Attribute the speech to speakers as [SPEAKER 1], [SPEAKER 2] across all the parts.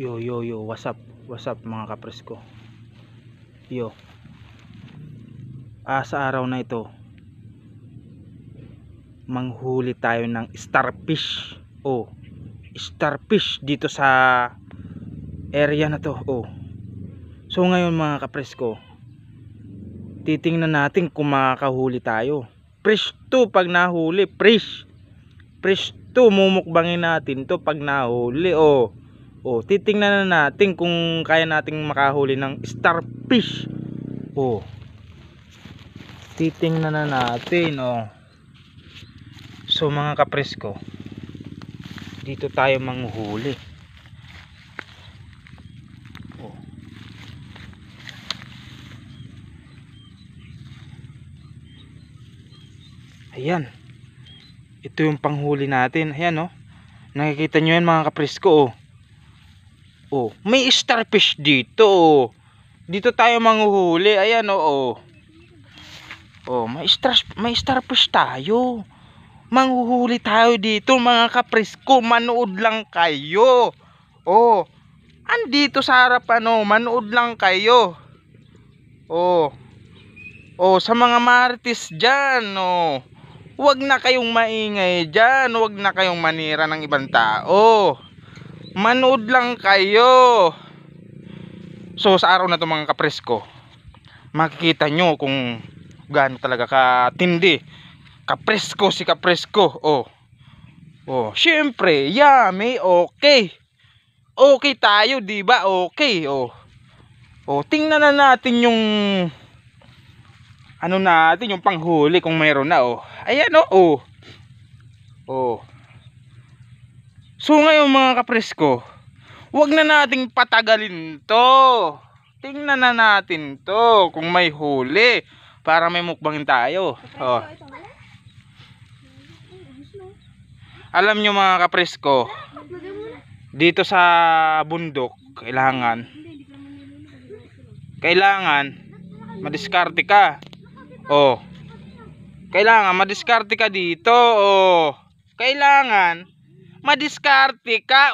[SPEAKER 1] Yo, what's up mga kapres ko. Yo, sa araw na ito manghuli tayo ng starfish. Starfish dito sa area na to. So ngayon mga kapres ko, titingnan natin kung makakahuli tayo. Fresh to pag nahuli, fresh to, mumukbangin natin to pag nahuli. Titingnan na natin kung kaya nating makahuli ng starfish. Titingnan na natin. So mga kapres ko, dito tayo manghuli. Ayan, ito yung panghuli natin. Ayan, nakikita nyo yan mga kapres ko. May starfish dito. Dito tayo manghuli. Ayan, may starfish tayo. Manghuhuli tayo dito mga kapres ko. Manood lang kayo. Andito sa harap, manood lang kayo. Sa mga marites dyan, huwag na kayong maingay dyan. Huwag na kayong manira ng ibang tao. Manood lang kayo. So sa araw na to mga kapres ko, makikita nyo kung gaano talaga katindi kapresko si kapresko. Syempre yummy. Okay tayo, diba? Okay. Tingnan na natin yung natin, yung panghuli kung mayroon na. Ayan. So ngayon mga kapresko, wag na nating patagalin to. Tingnan na natin to kung may huli para may mukbangin tayo. Alam nyo mga kapresko, dito sa bundok kailangan madiskarte ka. Kailangan madiskarte ka dito. Kailangan madiskarte ka,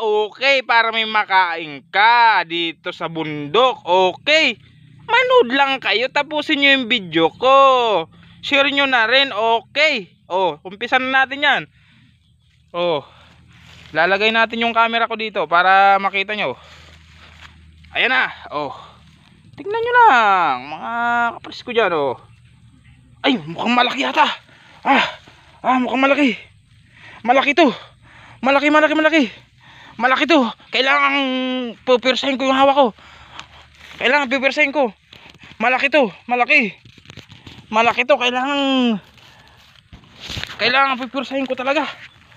[SPEAKER 1] para may makain ka dito sa bundok. Manood lang kayo, tapusin nyo yung video ko, share nyo na rin. Umpisa na natin yan. Lalagay natin yung camera ko dito para makita nyo. Ayan na. Tingnan nyo lang mga kapres ko dyan. Ay, mukhang malaki yata. Mukhang malaki. Malaki to. Malaki to. Kailangan pupirsahin ko yung hawak ko. Malaki to. Malaki to. Kailangan pupirsahin ko talaga.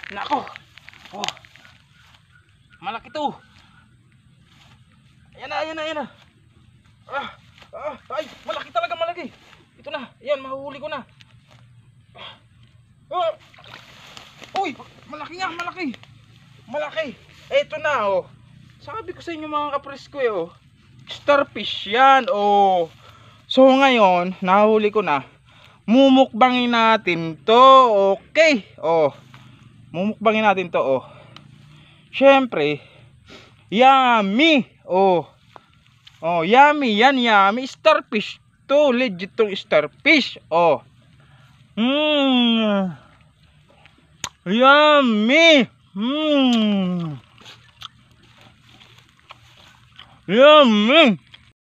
[SPEAKER 1] Nako. Malaki to. Ayan na. Ay, malaki talaga, malaki. Ito na. Ayan, mahuhuli ko na. Uy, malaki. Ito na. Sabi ko sa inyo mga kapres ko, starfish yan. So ngayon, nahuli ko na. Mumukbangin natin to. Mumukbangin natin to. Syempre, yummy. Yummy yan, yummy. Starfish to, legit tong starfish. Yummy. Yummy.